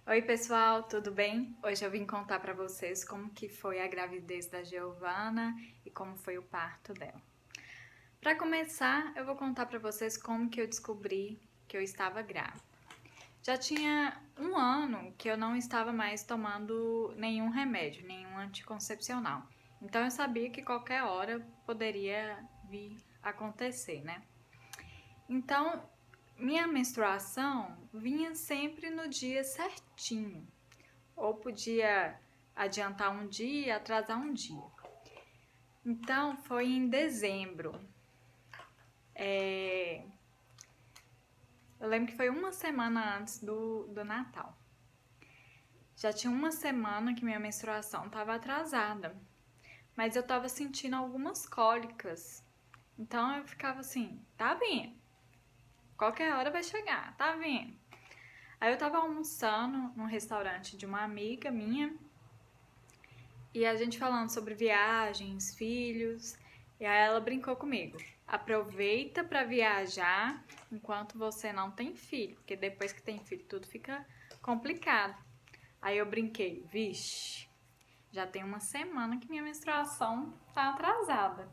Oi pessoal, tudo bem? Hoje eu vim contar pra vocês como que foi a gravidez da Giovana e como foi o parto dela. Pra começar, eu vou contar pra vocês como que eu descobri que eu estava grávida. Já tinha um ano que eu não estava mais tomando nenhum remédio, nenhum anticoncepcional. Então eu sabia que qualquer hora poderia vir acontecer, né? Então, minha menstruação vinha sempre no dia certinho. Ou podia adiantar um dia, atrasar um dia. Então foi em dezembro. Eu lembro que foi uma semana antes do Natal. Já tinha uma semana que minha menstruação estava atrasada, mas eu estava sentindo algumas cólicas. Então eu ficava assim, tá vindo, qualquer hora vai chegar, tá vindo. Aí eu tava almoçando num restaurante de uma amiga minha e a gente falando sobre viagens, filhos, e aí ela brincou comigo. Aproveita para viajar enquanto você não tem filho, porque depois que tem filho tudo fica complicado. Aí eu brinquei, vixe, já tem uma semana que minha menstruação tá atrasada,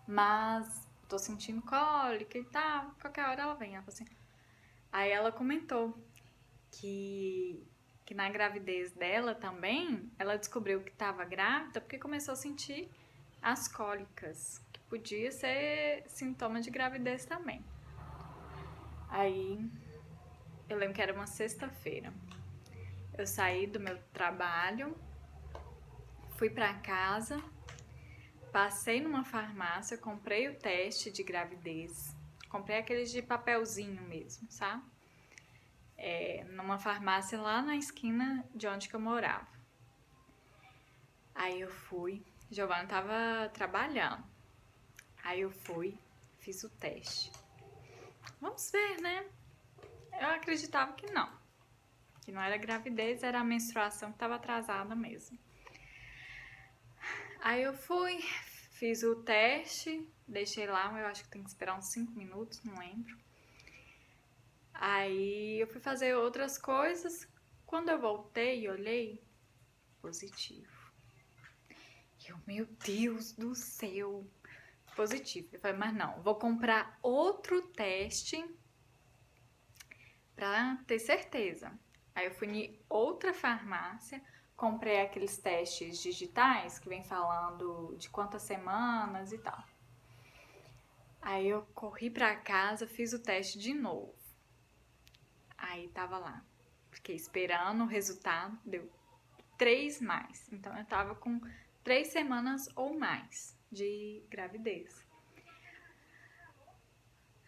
mas tô sentindo cólica e tal, qualquer hora ela vem. Ela falou assim. Aí ela comentou que na gravidez dela também, ela descobriu que estava grávida porque começou a sentir as cólicas, que podia ser sintoma de gravidez também. Aí eu lembro que era uma sexta-feira. Eu saí do meu trabalho, fui para casa, passei numa farmácia, comprei o teste de gravidez. Comprei aqueles de papelzinho mesmo, sabe? Numa farmácia lá na esquina de onde que eu morava. Aí eu fui, Giovana tava trabalhando. Aí eu fui, fiz o teste. Vamos ver, né? Eu acreditava que não era gravidez, era a menstruação que tava atrasada mesmo. Aí eu fui, fiz o teste, deixei lá, eu acho que tem que esperar uns 5 minutos, não lembro. Aí eu fui fazer outras coisas. Quando eu voltei e olhei, positivo. E eu, meu Deus do céu, positivo. Eu falei, mas não, vou comprar outro teste pra ter certeza. Aí eu fui em outra farmácia, comprei aqueles testes digitais que vem falando de quantas semanas e tal. Aí eu corri pra casa, fiz o teste de novo. Aí tava lá. Fiquei esperando o resultado, deu 3 mais. Então eu tava com 3 semanas ou mais de gravidez.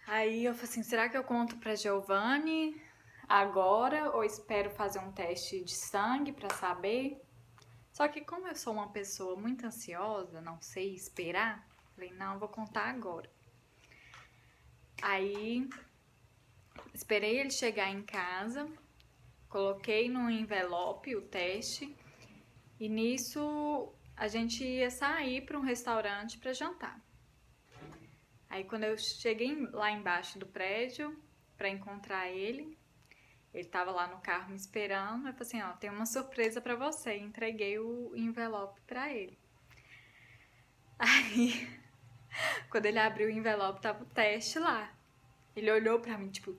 Aí eu falei assim, será que eu conto pra Giovanni agora ou espero fazer um teste de sangue pra saber? Só que como eu sou uma pessoa muito ansiosa, não sei esperar, falei, não, eu vou contar agora. Aí esperei ele chegar em casa, coloquei no envelope o teste e nisso a gente ia sair para um restaurante para jantar. Aí quando eu cheguei lá embaixo do prédio para encontrar ele tava lá no carro me esperando, eu falei assim, ó, tem uma surpresa para você, entreguei o envelope para ele. Aí, quando ele abriu o envelope, tava o teste lá. Ele olhou pra mim, tipo,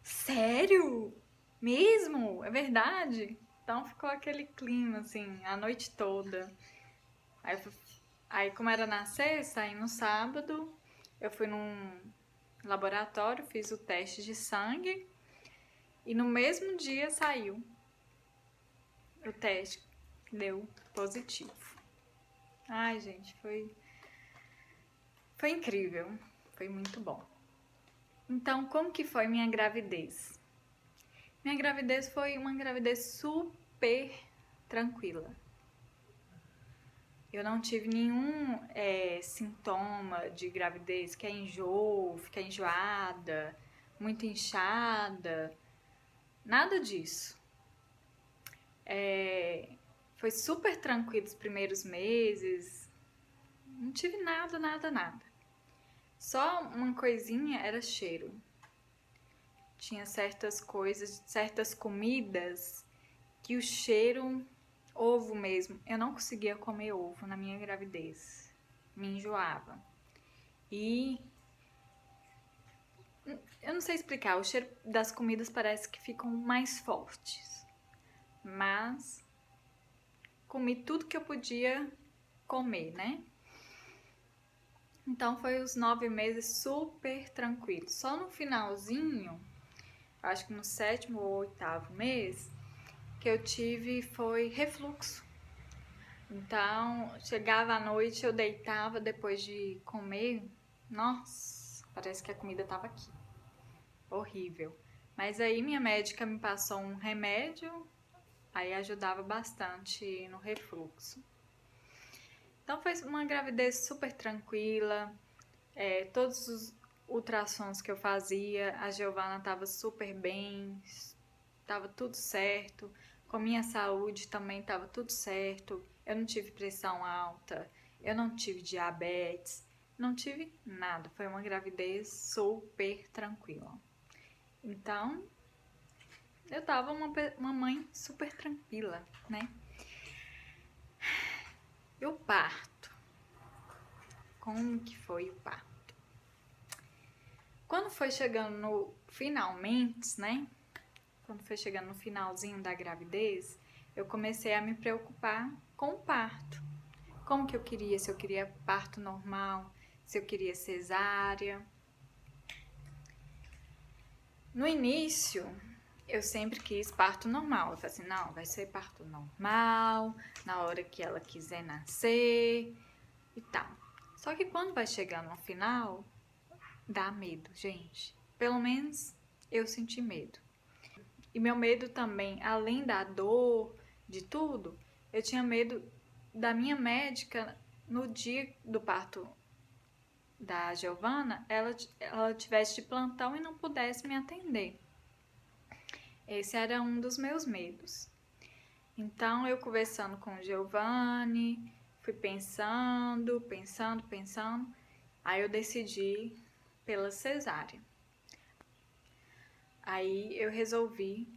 sério? Mesmo? É verdade? Então ficou aquele clima, assim, a noite toda. Aí, aí como era na sexta, aí no sábado, eu fui num laboratório, fiz o teste de sangue e no mesmo dia saiu o teste, deu positivo. Ai, gente, foi incrível, foi muito bom. Então, como que foi minha gravidez? Minha gravidez foi uma gravidez super tranquila. Eu não tive nenhum sintoma de gravidez, que é enjoo, fica enjoada, muito inchada, nada disso. Foi super tranquilo os primeiros meses, não tive nada, nada, nada. Só uma coisinha era cheiro. Tinha certas coisas, certas comidas que o cheiro, ovo mesmo, eu não conseguia comer ovo na minha gravidez. Me enjoava. E eu não sei explicar, o cheiro das comidas parece que ficam mais fortes. Mas comi tudo que eu podia comer, né? Então foi os 9 meses super tranquilos. Só no finalzinho, acho que no 7º ou 8º mês, que eu tive foi refluxo. Então, chegava à noite, eu deitava depois de comer. Nossa, parece que a comida tava aqui. Horrível. Mas aí minha médica me passou um remédio, aí ajudava bastante no refluxo. Então foi uma gravidez super tranquila. Todos os ultrassons que eu fazia, a Giovana estava super bem, estava tudo certo. Com minha saúde também estava tudo certo. Eu não tive pressão alta, eu não tive diabetes, não tive nada. Foi uma gravidez super tranquila. Então, eu tava uma mãe super tranquila, né? E o parto? Como que foi o parto? Quando foi chegando no finalmente, né? Quando foi chegando no finalzinho da gravidez, eu comecei a me preocupar com o parto. Como que eu queria, se eu queria parto normal, se eu queria cesárea. No início, eu sempre quis parto normal. Eu falei assim, não, vai ser parto normal, na hora que ela quiser nascer e tal. Só que quando vai chegando no final, dá medo, gente. Pelo menos eu senti medo. E meu medo também, além da dor, de tudo, eu tinha medo da minha médica no dia do parto da Giovana, ela tivesse de plantão e não pudesse me atender. Esse era um dos meus medos. Então, eu conversando com o Giovanni, fui pensando, aí eu decidi pela cesárea. Aí eu resolvi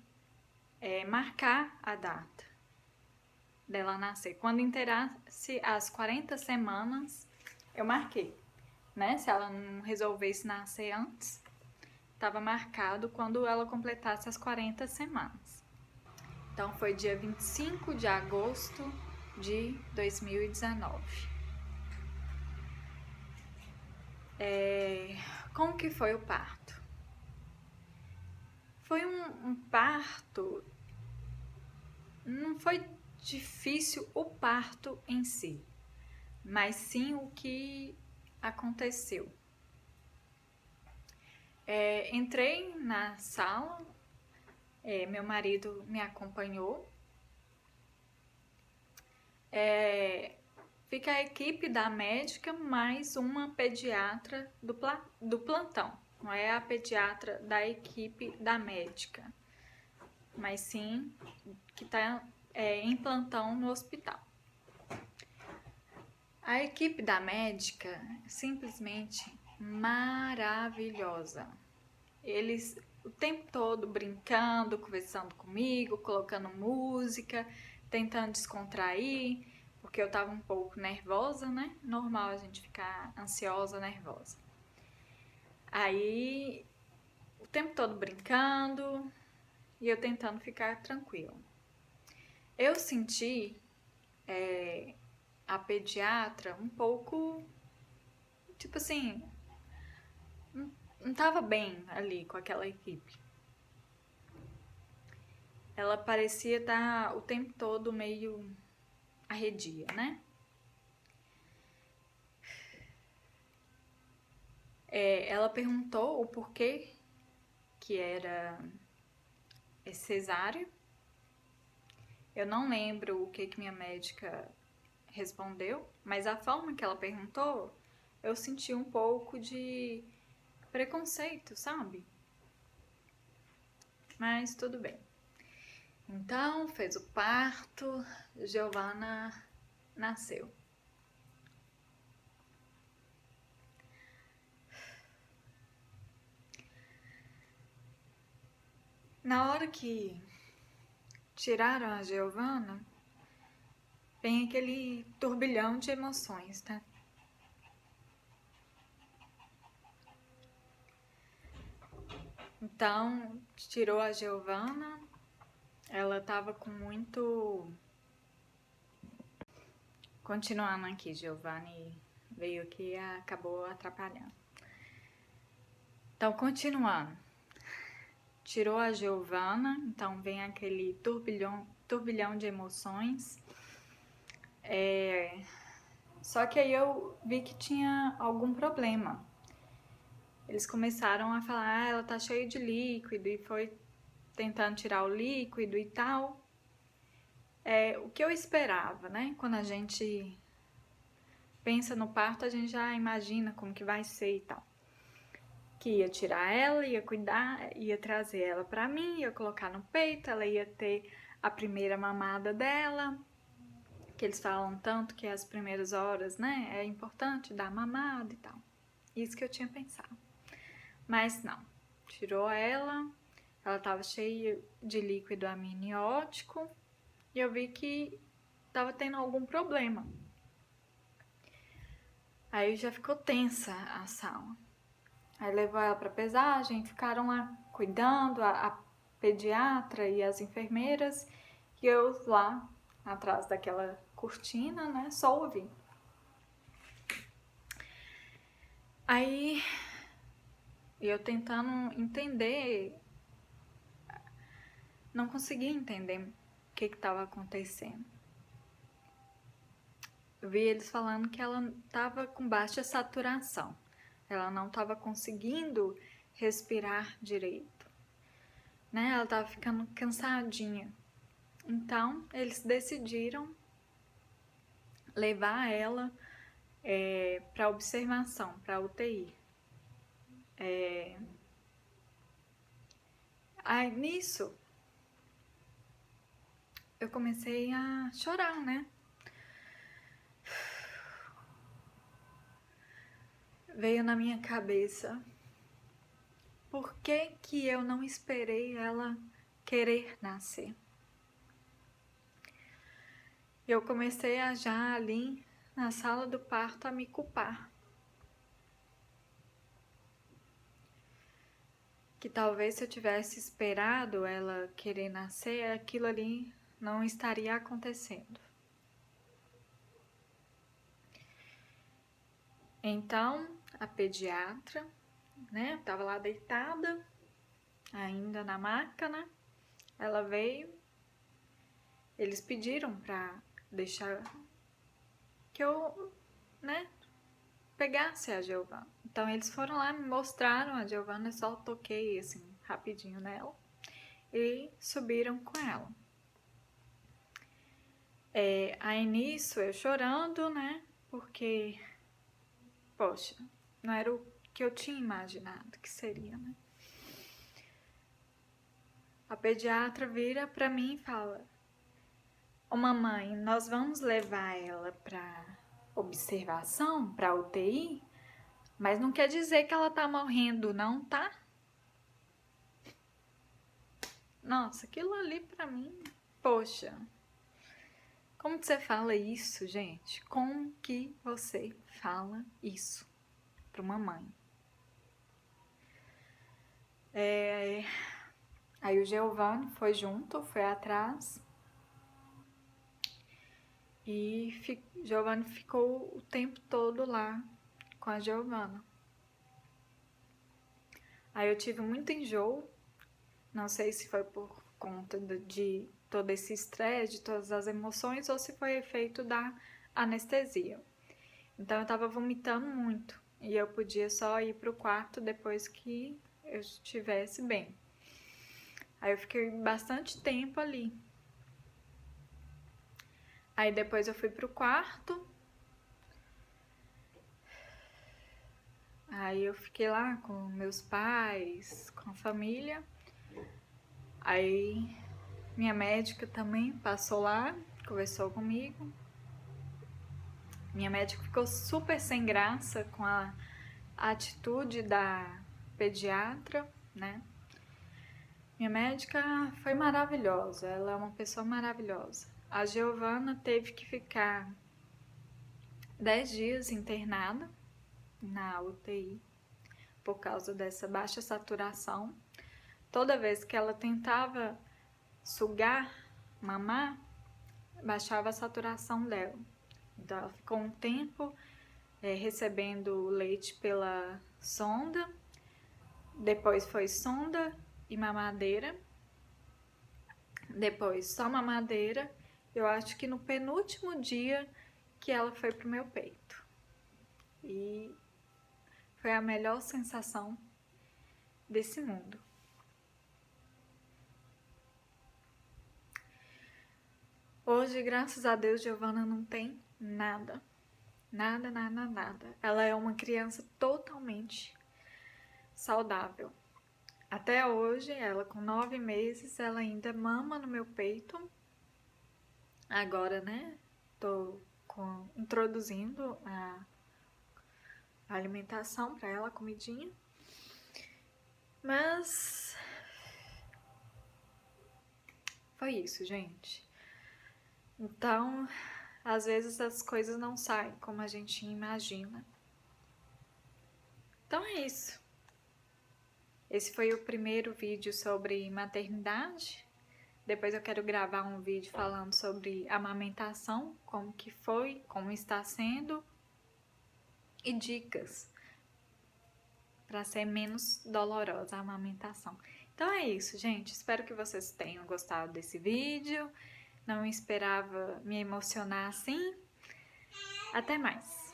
marcar a data dela nascer. Quando inteirasse as 40 semanas, eu marquei, né? Se ela não resolvesse nascer antes, estava marcado quando ela completasse as 40 semanas. Então foi dia 25 de agosto de 2019. Como que foi o parto? Foi um parto. Não foi difícil o parto em si, mas sim o que aconteceu. Entrei na sala, meu marido me acompanhou. Fica a equipe da médica mais uma pediatra do plantão. Não é a pediatra da equipe da médica, mas sim que está em plantão no hospital. A equipe da médica simplesmente maravilhosa. Eles o tempo todo brincando, conversando comigo, colocando música, tentando descontrair, porque eu tava um pouco nervosa, né? Normal a gente ficar ansiosa, nervosa. Aí, o tempo todo brincando e eu tentando ficar tranquila. Eu senti a pediatra um pouco, tipo assim, não tava bem ali com aquela equipe. Ela parecia estar o tempo todo meio arredia, né? Ela perguntou o porquê que era cesárea. Eu não lembro o que minha médica respondeu, mas a forma que ela perguntou, eu senti um pouco de preconceito, sabe? Mas tudo bem. Então, fez o parto, Giovana nasceu. Na hora que tiraram a Giovana, vem aquele turbilhão de emoções, tá? Então, tirou a Giovana, ela tava com muito... Continuando aqui, Giovanni veio aqui e acabou atrapalhando. Então, continuando. Tirou a Giovana, então vem aquele turbilhão de emoções. Só que aí eu vi que tinha algum problema. Eles começaram a falar, ela tá cheia de líquido, e foi tentando tirar o líquido e tal. O que eu esperava, né? Quando a gente pensa no parto, a gente já imagina como que vai ser e tal. Que ia tirar ela, ia cuidar, ia trazer ela pra mim, ia colocar no peito, ela ia ter a primeira mamada dela, que eles falam tanto que as primeiras horas, né, é importante dar mamada e tal. Isso que eu tinha pensado. Mas não, tirou ela tava cheia de líquido amniótico e eu vi que tava tendo algum problema. Aí já ficou tensa a sala. Aí levou ela pra pesagem, ficaram lá cuidando, a pediatra e as enfermeiras, e eu lá atrás daquela cortina, né, só ouvi. Aí eu tentando entender, não conseguia entender o que estava acontecendo. Eu vi eles falando que ela estava com baixa saturação, ela não estava conseguindo respirar direito, né? Ela estava ficando cansadinha. Então, eles decidiram levar ela para observação, para UTI. Aí, nisso, eu comecei a chorar, né? Veio na minha cabeça, por que que eu não esperei ela querer nascer? Eu comecei a já ali na sala do parto a me culpar. Que talvez se eu tivesse esperado ela querer nascer, aquilo ali não estaria acontecendo. Então, a pediatra, né, tava lá deitada, ainda na maca, né, ela veio, eles pediram pra deixar que eu, né, pegasse a Giovana. Então, eles foram lá, me mostraram a Giovana, eu só toquei, assim, rapidinho nela, e subiram com ela. Aí nisso, eu chorando, né, porque, poxa, não era o que eu tinha imaginado que seria, né. A pediatra vira pra mim e fala, ô mamãe, nós vamos levar ela pra observação, pra UTI, mas não quer dizer que ela tá morrendo não, tá? Nossa, aquilo ali pra mim, poxa, como que você fala isso, gente? Como que você fala isso pra uma mãe? Aí o Giovanni foi junto, foi atrás. E Giovanni ficou o tempo todo lá com a Giovana. Aí eu tive muito enjoo, não sei se foi por conta de todo esse estresse, de todas as emoções, ou se foi efeito da anestesia. Então eu tava vomitando muito e eu podia só ir pro quarto depois que eu estivesse bem. Aí eu fiquei bastante tempo ali. Aí depois eu fui pro quarto. Aí eu fiquei lá com meus pais, com a família. Aí minha médica também passou lá, conversou comigo. Minha médica ficou super sem graça com a atitude da pediatra, né? Minha médica foi maravilhosa, ela é uma pessoa maravilhosa. A Giovana teve que ficar 10 dias internada na UTI por causa dessa baixa saturação. Toda vez que ela tentava sugar, mamar, baixava a saturação dela. Então ela ficou um tempo recebendo leite pela sonda, depois foi sonda e mamadeira, depois só mamadeira. Eu acho que no penúltimo dia que ela foi pro meu peito. E foi a melhor sensação desse mundo. Hoje, graças a Deus, Giovana não tem nada. Nada, nada, nada. Ela é uma criança totalmente saudável. Até hoje, ela com 9 meses, ela ainda mama no meu peito. Agora, né, tô introduzindo a alimentação para ela, a comidinha. Mas foi isso, gente. Então, às vezes as coisas não saem como a gente imagina. Então é isso. Esse foi o primeiro vídeo sobre maternidade. Depois eu quero gravar um vídeo falando sobre amamentação, como que foi, como está sendo, e dicas para ser menos dolorosa a amamentação. Então é isso, gente. Espero que vocês tenham gostado desse vídeo. Não esperava me emocionar assim. Até mais!